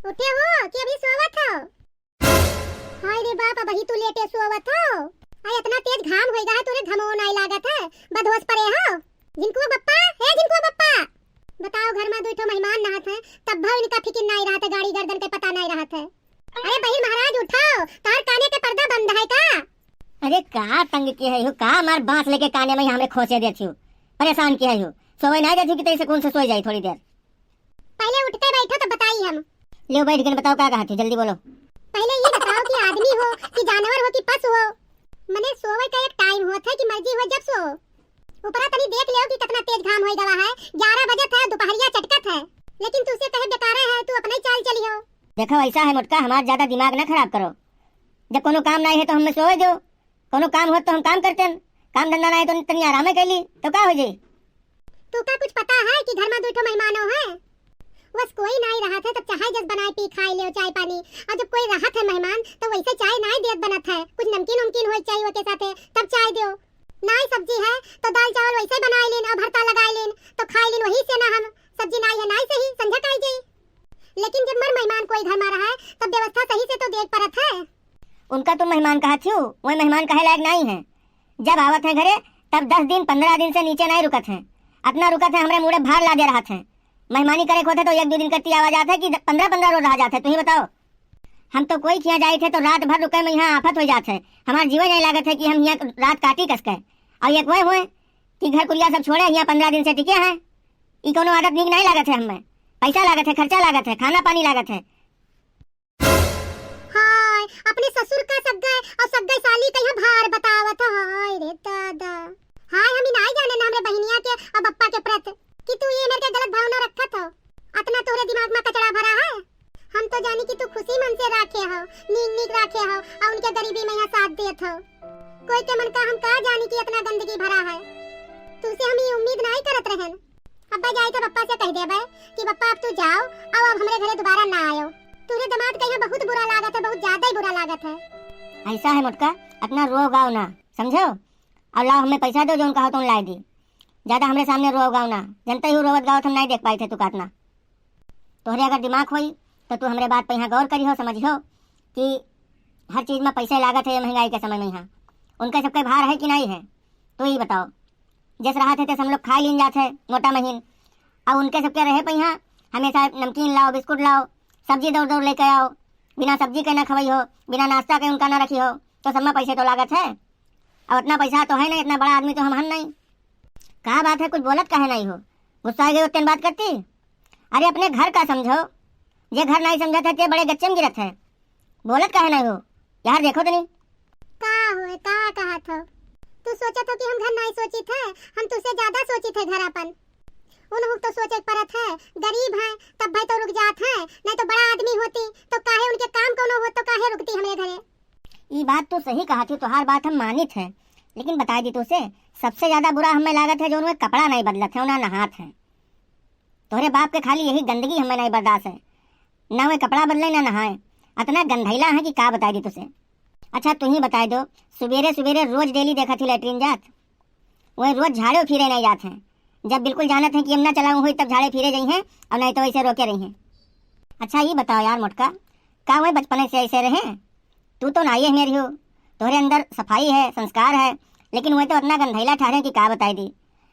उठे हो कि अभी सोवत हो? हाय रे बाप, अभी तू लेटे सोवत हो? अरे इतना तेज घाम होएगा है, तोरे घमो नहीं लागत है, बदहोश पड़े हो। जिनको बप्पा है, जिनको बप्पा बताओ, घर में दो ठो मेहमान नहात है, तब भी इनका फिक्र नहीं रहता, गाड़ी गर्दन के पता नहीं रहता है। अरे बहिर महाराज उठाओ, तार काने के पर्दा बंद है का? अरे का तंग की है हो, का मार बांस लेके काने में हमें खोसे देती हो, परेशान किया हो। सोए नहीं देती कि तेरे से कौन से सोई जाए थोड़ी देर। पहले उठ के बैठो तो बताइए हम। ले बैठ के बताओ क्या कहा थी, जल्दी बोलो। पहले ये बताओ कि आदमी हो कि जानवर हो कि पशु हो? मने सोवे का एक टाइम होता है कि मर्जी हो जब सो। ऊपरा तनी देख लियो कि कितना तेज घाम होई गवा है, 11 बजे है, दोपहरिया चटकत है, लेकिन तुझसे कहे बेकार है, तू अपने चाल चली हो। देखो ऐसा है मोटका, हमारा ज्यादा दिमाग न खराब करो। जब कोनो काम नहीं है तो हमें सोए दो, कोनो काम हो तो हम काम करते हैं, काम धंधा नहीं तो तनी आराम कर ली तो क्या हो जाए। तू का कुछ पता है कि घर में दो मेहमानों है? बस कोई नहीं रहा था तब चाहे जस बनाए पी खाई ले चाय पानी, और जब कोई रहा था मेहमान तो वैसे चाय नहीं देत बनत है, कुछ नमकीन नमकीन हो चाहिए के साथ तब चाय दो। नहीं सब्जी है तो दाल चावल वैसे बनाई लेन और भरता लगाई लेन तो खाई लेन, वही से ना हम सब्जी नहीं है नहीं सही समझा काई जाई। लेकिन जब मर मेहमान कोई घर में रहा है तब व्यवस्था सही से तो देख परत है। उनका तुम मेहमान कहा थी, वही मेहमान कहे लायक नहीं है। जब आवत है घरे तब 10 दिन 15 दिन से नीचे नहीं रुकत है, अपना रुकत है हमरे मुड़े भार ला दे रहा था। मेहमानी करे होते तो 1-2 दिन करती आवाज आते कि 15-15 रोज आ जाते। तुम ही बताओ, हम तो कोई किया जाए थे तो रात भर रुके में यहाँ आफत हो जाते है, हमारा जीवन नहीं लागत है कि हम यहाँ रात काटी कसके। और एक वह हुए कि घर कुरिया सब छोड़े यहाँ 15 दिन से टिके हैं, ई कोनो आदत नीक नहीं लागत है। हमें पैसा लागत है, खर्चा लागत है, खाना पानी लागत है। हाय अपने ससुर का सब गए और सब गए साली का यहाँ भार बतावत। हाय रे दादा, हाय हम नहीं जाने ना हमरे बहनिया के और बप्पा के प्रति कि तू ये मेरे के गलत भावना रखत हो, अपना तोरे दिमाग में कचरा भरा है। हम तो जानी कि तू खुशी मन से राखे हो, नीक नीक राखे हो और उनके गरीबी में यहाँ साथ देत हो। कोई के मन का हम का जानी कि इतना गंदगी भरा है, तुझसे हम ये उम्मीद नहीं करत रहन। अब्बा जाए तो बप्पा से कह देबे कि बप्पा अब तू जाओ और अब हमरे घरे दोबारा ना आयो। तुरे दामाद का यहाँ बहुत बुरा लागत है, बहुत ज्यादा ही बुरा लागत है। ऐसा है मोटका, अपना रो गाओ ना, समझो, और लाओ हमें पैसा दो जो उनका हो तो लाई दी। ज्यादा हमरे सामने रो गाओ ना, जनता ही रोवत गाओ हम नहीं देख पाए थे तू काटना। तोहरे अगर दिमाग होई तो तू हमरे बात पे यहाँ गौर करी हो, समझियो कि हर चीज में पैसे लागत है महंगाई के समय में। यहाँ उनका सबके भार है कि नहीं है, तो ही बताओ। जैसे रहा थे हम लोग खा लीन जाते मोटा महीन, और उनके सबके रहे पे यहाँ हमेशा नमकीन लाओ, बिस्कुट लाओ, सब्जी दौड़ दौड़ लेके आओ, बिना सब्जी के ना खवाई हो, बिना नाश्ता के उनका ना रखी हो, तो सब में पैसे तो लागत है। और इतना पैसा तो है नहीं, इतना बड़ा आदमी तो हम नहीं। कहा बात है, कुछ बोलत कहे नहीं हो, गुस्सा आ गई उतने बात करती। अरे अपने घर का समझो, ये घर नहीं समझा था, बड़े गच्चे में गिरत है, बोलत कहे नहीं हो यार। देखो तो नहीं का हुए का कहा था तू? सोचा था कि हम घर नहीं सोची थे, हम तुझसे ज्यादा सोची थे घर अपन। उन तो सोचे परत है, गरीब है तब भाई तो रुक जात है, नहीं तो बड़ा आदमी होती तो काहे उनके काम कोनो हो तो काहे रुकती हमरे घरे। ये बात तो सही कहा थी, तुहार बात हम मानित है, लेकिन बता दी तुझसे सबसे ज्यादा बुरा हमें लागत है जो उनमें कपड़ा नहीं बदलत है, उन्हें नहात है। तोहरे बाप के खाली यही गंदगी हमें नहीं बर्दाश्त है, ना वे कपड़ा बदले ना नहाए, इतना गंधैला है कि का बता दी तुझसे। अच्छा तू ही बता दो, सवेरे सवेरे रोज डेली देखा थी लेटरिन जात, वही रोज झाड़े फिरे नहीं जाते हैं। जब बिल्कुल जानत है कि यमुना चलाऊं हुई तब झाड़े फिरे गई हैं, और नहीं तो वैसे रोके रही हैं। अच्छा ये बताओ यार मोटका, का वही बचपने से ऐसे रहे? तू तो नाई है मेरी हो, तोहरे अंदर सफाई है, संस्कार है, लेकिन वही तो इतना गंधैला ठहरे कि का बताई दी।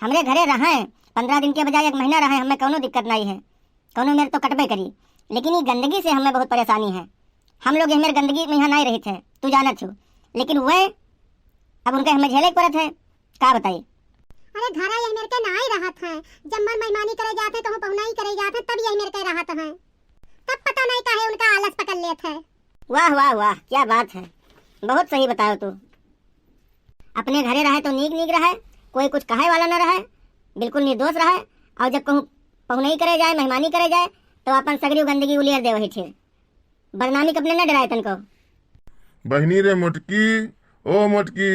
हमरे घरे रहे 15 दिन के बजाय 1 महीना रहे, हमें कोनो दिक्कत नहीं है, कोनो मेरे तो कटबे करी, लेकिन ये गंदगी से हमें बहुत परेशानी है। हम लोग मेरे गंदगी में यहाँ नहीं रहे थे, तू जानत हो, लेकिन वह अब उनके हमें झेले पड़त है, का बताई। अरे घरा यही मेरे के नहीं रहत है, जब मन मेहमानी करे जाते तो हम पहुना ही करे जाते तब यही मेरे के रहत है, तब पता नहीं काहे उनका आलस पकड़ लेत है। वाह वाह वाह, क्या बात है, बहुत सही बताओ तू। अपने घरे रहे तो नीक नीक रहे, कोई कुछ कहे वाला न रहे, बिल्कुल निर्दोष रहे, और जब कहूँ पहुनाई करे जाए, मेहमानी करे जाए तो अपन सगरी गंदगी उलियर दे वही थे। बदनामी कपने न डराए तनको। बहनी रे मोटकी, ओ मोटकी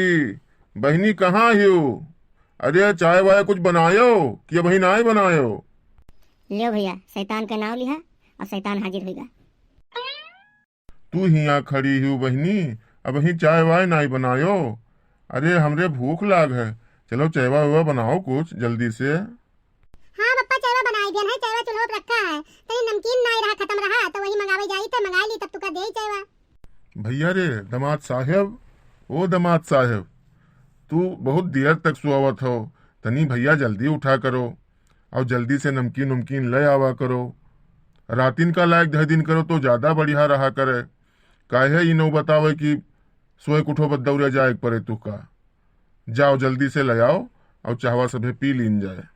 बहनी कहाँ हो? अरे चाय वाय कुछ बनायो कि अभी नहीं बनायो? लियो भैया, शैतान का नाम लिया और शैतान हाजिर होगा। तू ही यहाँ खड़ी हो बहनी, अब ही चाय वाय नहीं बनायो? अरे हमरे भूख लाग है, चलो चाय वाय बनाओ कुछ जल्दी से। हाँ पप्पा चाय बनाई दिया है, चाय चूल्हा पर रखा है, तनी नमकीन नहीं रहा, खत्म रहा तो वही मंगावे भैया रे दामाद साहेब, ओ दामाद साहेब, तू बहुत देर तक सुआवत हो। तनी भैया जल्दी उठा करो और जल्दी से नमकीन उमकीन ले आवा करो। रातिन का लायक 10 दिन करो तो ज्यादा बढ़िया रहा करे। काहे ई नो बतावे कि सोए कुठो बदौरे जाए पड़े तू का। जाओ जल्दी से ले आओ और चाहवा सभे पी लीन जाए।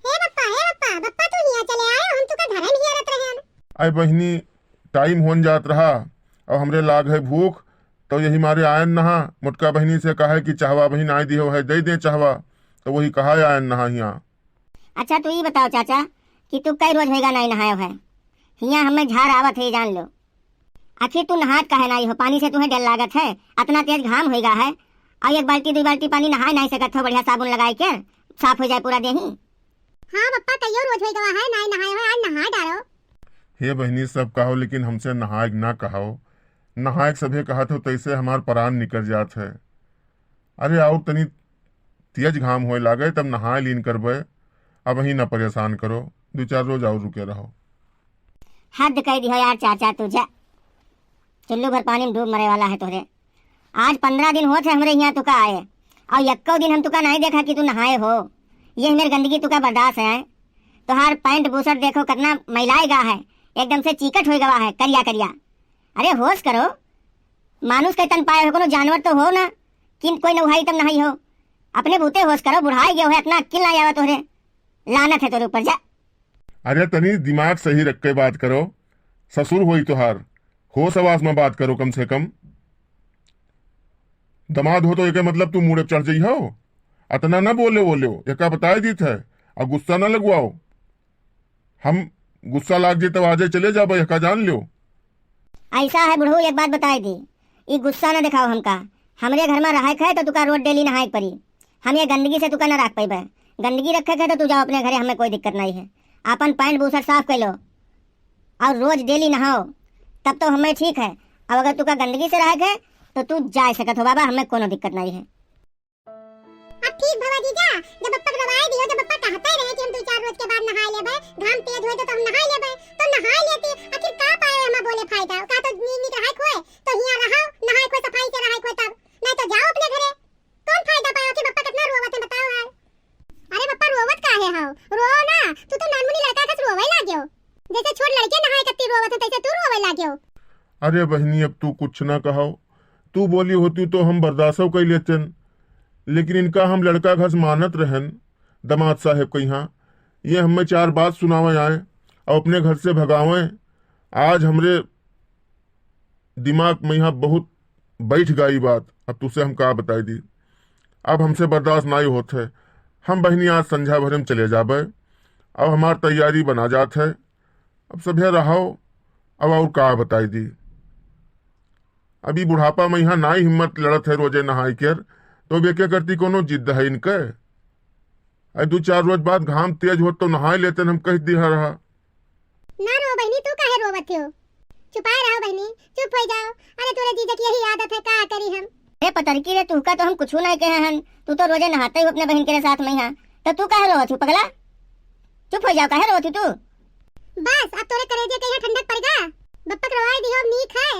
हे बप्पा बप्पा तू हिया चले आए, हम तुका घरे में हियरत रहन। अय बहनी, टाइम होन जात रहा और हमरे लाग है भूख, तो यही मारे आयन नहा। मोटका बहनी से कहा कि चाहवा बहन आय दियो है, दे दे चाहवा, तो वही कहा आयन नहा हिया। अच्छा तू ये बताओ चाचा कि तू कई रोज होएगा नहीं नहायो है? हिया हमें झाड़ आवत है, जान लो। आखिर तू नहात काहे नहीं हो? पानी से तुम्हें डर लागत है? इतना तेज घाम होएगा है और 1 बाल्टी 2 बाल्टी पानी नहा नहीं सकत हो बढ़िया साबुन लगाई के साफ हो जाए पूरा देही। हाँ बप्पा कहियो रोज होई गवा है नहीं नहाए हो, आज नहा डालो। हे बहनी सब कहो, लेकिन हमसे नहाए ना कहो। नहाए सभे कहत हो तैसे हमार प्राण निकल जात है। अरे और तनी तेज घाम होए लागे तब नहाए लीन करबे। अब ही ना परेशान करो, 2-4 रोज और रुके रहो। हद कह दियो यार चाचा, तुझे चुल्लू भर पानी में डूब मरे वाला है तोरे। आज 15 दिन होत है हमरे यहाँ तुका आए और 1 दिन हम तुका नहीं देखा कि तू नहाए हो। ये मेरे गंदगी तुका बर्दाश्त है? तुहार पैंट बूसट देखो कितना मैलाएगा है, एकदम से चीकट हो गवा है, करिया करिया। अरे होश करो, मानुष के तन पाए हो, कोनो जानवर तो हो ना कि कोई नहाई तब नहीं हो। अपने भूते होश करो, बुढ़ाई गयो है, इतना अक्ल नहीं आवा तोरे। लानत है तोरे ऊपर, जा। अरे तनी दिमाग सही रख के बात करो। ससुर होई तोहार, होश आवाज में बात करो कम से कम। दमाद हो तो एक मतलब तू मुड़े चढ़ जाइ हो। अतना ना बोले एका बताए दी थे और गुस्सा ना लगवाओ। हम गुस्सा लाग जे तब आजे चले जाबो, एका जान लो। ऐसा है बुढ़ऊ, एक बात बताए दी, ये गुस्सा न दिखाओ हमका। हमरे घर में रहे है तो तुका रोज डेली नहाए पड़ी। हम ये गंदगी से तुका न रख पाइबे। गंदगी रखे है तो तू जाओ अपने घरे, हमें कोई दिक्कत नहीं है। अपन पैंट बूसट साफ कर लो और रोज डेली नहाओ, तब तो हमें ठीक है। अब अगर तुका गंदगी से रहे है तो तू जा सकत हो बाबा, हमें कोनो दिक्कत नहीं है। अब ठीक भवा जीजा, जब बप्पा को दवाई दियो, जब बप्पा कहते रहे कि हम 2-4 रोज के बाद नहा लेबे, घाम तेज होए तो हम नहा लेबे, तो नहा लेती। आखिर का पाए हम बोले फायदा? का तो नीक रहा खोए तो हिया रहो, नहाए खोए सफाई से रहा खोए तब, नहीं तो जाओ अपने घरे। कौन फायदा पाओ कि बप्पा कितना रोवत है बताओ हाल। अरे बप्पा रोवत काहे हो? रो ना, तू तो नानमुनी लड़का का रोवे लाग्यो। जैसे छोट लड़के नहाए कत्ती रोवत है तैसे तू रोवे लाग्यो। अरे बहनी अब तू कुछ ना कहो। तू बोली होती तो हम बर्दाश्त कर लेते, लेकिन इनका हम लड़का घस मानत रहन दमाद साहेब के यहाँ। ये हमें 4 बात सुनावे आए और अपने घर से भगावे। आज हमरे दिमाग में यहाँ बहुत बैठ गई बात। अब तुझसे हम का बताई दी, अब हमसे बर्दाश्त नहीं होते। हम बहनी आज संझा भरे में चले जाबे, अब हमार तैयारी बना जात है। अब सभे रहो, अब और का बताई दी। अभी बुढ़ापा में यहाँ ना ही हिम्मत लड़त है रोजे नहाई कर, तो वे क्या करती कोनो जिद है इनके। 2-4 रोज बाद घाम तेज हो तो नहाए लेते, हम कह दिया रहा। ना रो बहनी, तू काहे रोवत हो? चुपाए रहो बहनी, चुप हो जाओ। अरे तोरे जीजा की यही आदत है, का करी हम। अरे पतरकी रे, तुका तो हम कुछ नहीं कहे हन। तू तो रोजे नहाते ही अपने बहन के साथ में यहाँ, तो तू काहे रोवत हो पगला? चुप हो जाओ, काहे रोवत हो तू? बस अब तोरे कलेजे के यहाँ ठंडक पड़ गा। बप्पा करवाई दियो, नीक है।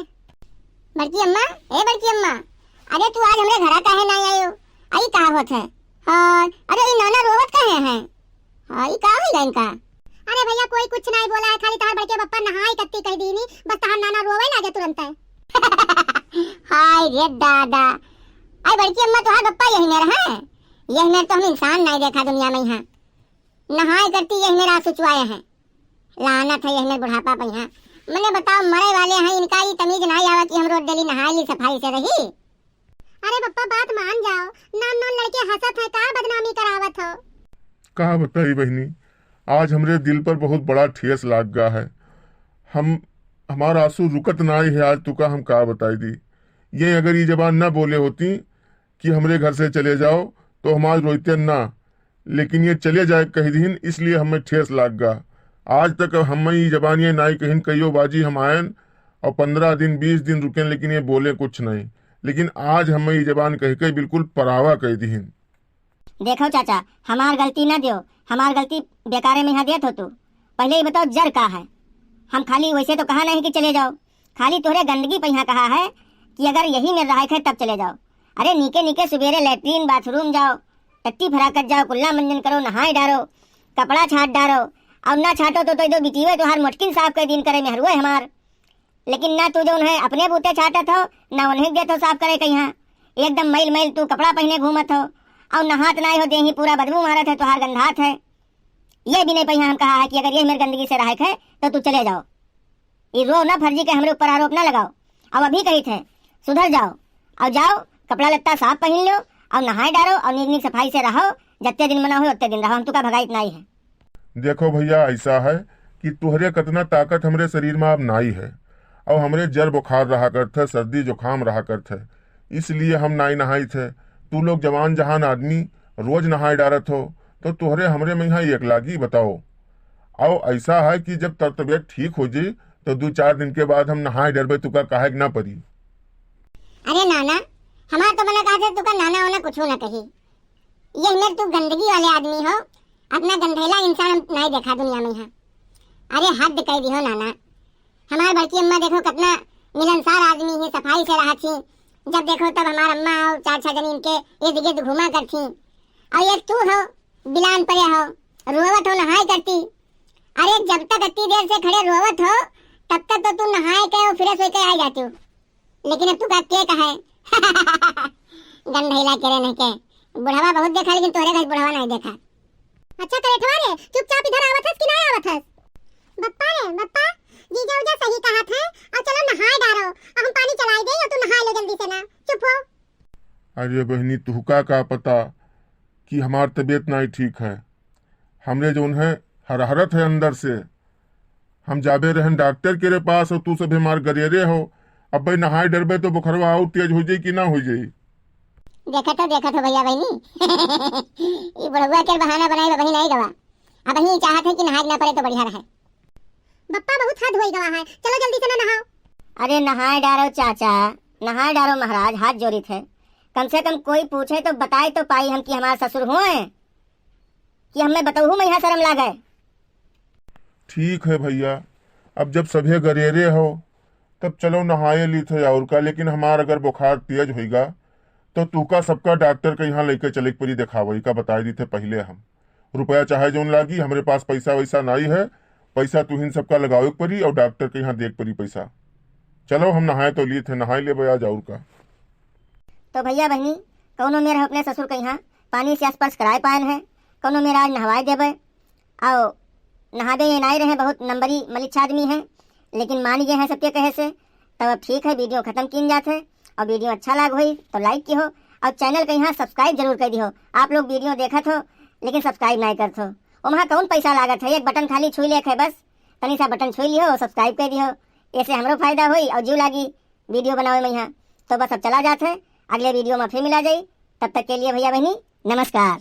बड़की अम्मा, ए बड़की अम्मा, अरे तू आज हमरे घरा काहे नहीं आयो? आई का होत है? हां, अरे ये नाना रोवत काहे हैं? हां, ये का होइला इनका? अरे भैया कोई कुछ नहीं बोला है, खाली तार बड़के बप्पा नहाई कत्ती कह दीनी, बस तार नाना रोवे लागे तुरंत है। हाय रे दादा, आई बड़की अम्मा तुहार बप्पा यही ने रहा है? यही ने तो हम इंसान नहीं देखा दुनिया में यहाँ। नहाई करती यही मेरा सुचवाए हैं। लानत है यही बुढ़ापा पे यहाँ। मैंने बताओ मरे वाले हैं, इनका ये तमीज नहीं आवा कि हम रोज डेली नहाए ली सफाई से रही। अरे बप्पा बात मान जाओ, नान लड़के हंसत है, का बदनामी करावत हो। कहा बताई बहनी, आज हमरे दिल पर बहुत बड़ा ठेस लाग गया है। हमारा आंसू रुकत नहीं है आज। तुका हम का बताई दी। ये अगर ये जबान ना बोले होती कि हमरे घर से चले जाओ तो हमारे रोते ना, लेकिन ये चले जाए कह दीन, इसलिए हमें ठेस लाग गया। आज तक हम ये जबानियाँ नाई कहीं कहियो बाजी हम आयन और 15 दिन 20 दिन रुके, लेकिन ये बोले कुछ नहीं। लेकिन आज हमें ये जबान कह के बिल्कुल परावा कह दीन। देखो चाचा, हमार गलती ना दियो, हमार गलती बेकारे में यहाँ देत हो तू। पहले ही बताओ जर का है? हम खाली वैसे तो कहा नहीं कि चले जाओ, खाली तोहरे गंदगी पे यहाँ कहा है कि अगर यही में रहा है तब चले जाओ। अरे नीके नीके सुबेरे लेटरीन बाथरूम जाओ, टट्टी फराकत जाओ, कुल्ला मंजन करो, नहाए डारो, कपड़ा छाट डारो, और ना छाटो तो दो बिटीवे तो हर मुश्किल साफ कर दिन करे में हरुए हमार। लेकिन ना तू जो उन्हें अपने बूते छाटत हो ना उन्हें दे तो साफ करे कहीं एकदम मैल मैल तू कपड़ा पहने घूमत हो और नहात ना हो देही पूरा बदबू मारत है तुहार गंधात है। ये भी नहीं पहिया हम कहा है कि अगर ये मेरी गंदगी से रहा है तो तू चले जाओ। ये रो ना फर्जी के हमरे ऊपर आरोप ना लगाओ। अब अभी कही थे सुधर जाओ और जाओ कपड़ा लत्ता साफ पहन लो और नहाए डालो और नीक नीक सफाई से रहो। जितने दिन मना हो उतने दिन रहो, हम तुका भगाइत नहीं है। देखो भैया ऐसा है कि तुहरे कतना ताकत हमरे शरीर में अब नाई है और हमरे जर बुखार रहा करते, सर्दी जुकाम रहा करते, इसलिए हम नाई नहाई थे। तू लोग जवान जहान आदमी रोज नहाए डारत हो तो तुहरे हमरे में यहाँ एक लागी बताओ। और ऐसा है कि जब तबियत ठीक हो जाए तो 2-4 दिन के बाद हम नहाए डरबे तुका काहे ना पड़ी। अरे नाना हमार तो बना कहा तुका नाना होना कुछ ना कही। ये मेरे तू गंदगी वाले आदमी हो, अपना गंधेला इंसान नहीं देखा दुनिया में यहाँ। अरे हद कह दी हो नाना। हमारे बड़की अम्मा देखो कितना मिलनसार आदमी है, सफाई से रहा थी। जब देखो तब हमार अम्मा और 4-6 जन इनके इर्द गिर्द घुमा करती। और ये तू हो बिलान परे हो, रोवत हो नहाए करती। अरे जब तक इतनी देर से खड़े रोवत हो तब तक तो तू नहाए के और फ्रेश होके आ जाती हो। लेकिन अब तू का के कहा है गंधेला करे नहीं के। बुढ़ावा बहुत देखा लेकिन तोरे घर बुढ़ावा नहीं देखा। अच्छा करे ठवारे चुपचाप इधर आवत हस कि नहीं आवत हस? बप्पा जीजा उजा सही कहा था। और चलो नहाए डारो और हम पानी चलाई दे और तू नहा ले जल्दी से ना। चुप हो। अरे बहनी तुहका का पता कि हमार तबीयत नहीं ठीक है। हमरे जो है हरहरत है अंदर से। हम जाबे रहन डॉक्टर के पास और तू सब हमार गरेरे हो। अब भाई नहाए डरबे तो बुखरवा और तेज हो जाई कि ना हो जाई। देखा तो भैया बहनी ये बुढ़वा के बहाना बनाई बही नहीं गवा। अब ही चाहत है कि नहाए ना पड़े तो बढ़िया रहे। बप्पा बहुत हद होई गवा है, चलो जल्दी से ना नहाओ। अरे नहाए डारो चाचा, नहाए डारो महाराज, हाथ जोड़ी थे। कम से कम कोई पूछे तो बताए तो पाई हम कि हमारे ससुर हुए कि हमें बताऊ मैं यहाँ शर्म लागे। ठीक है भैया, अब जब सभी गरेरे हो तब चलो नहाए ली थे और का। लेकिन हमार अगर बुखार तेज होगा तो तूका सबका डॉक्टर के यहाँ लेके चले परी दिखावई का बताए दी थे पहले। हम रुपया चाहे जोन लागी, हमारे पास पैसा वैसा नहीं है। पैसा तू हिन सबका लगावे परी और डॉक्टर के यहाँ देख परी पैसा। चलो हम नहाए तो लिए थे, नहाए ले बया जाऊर का। तो भैया बहनी कौनो मेरा अपने ससुर के यहाँ पानी से स्पर्श कराए पाए हैं, कौनो मेरा आज नहवाए देवे आओ नहाबे ये नहीं रहे। बहुत नंबरी मलिच्छ आदमी है लेकिन मान गए हैं सबके कहे से। तब अब ठीक है, वीडियो खत्म किन जाते और वीडियो अच्छा लाग हुई तो लाइक की हो और चैनल के यहाँ सब्सक्राइब जरूर कर दी हो। आप लोग वीडियो देखत हो लेकिन सब्सक्राइब नहीं करते हो। वहाँ कौन पैसा लागत है, एक बटन खाली छुई लेख है बस, तनी सा बटन छुई लियो सब्सक्राइब कर दियो। ऐसे हमरो फायदा हुई और जीव लागी वीडियो बनावे में यहाँ। तो बस अब चला जाते हैं, अगले वीडियो में फिर मिला जाए। तब तक के लिए भैया बहनी नमस्कार।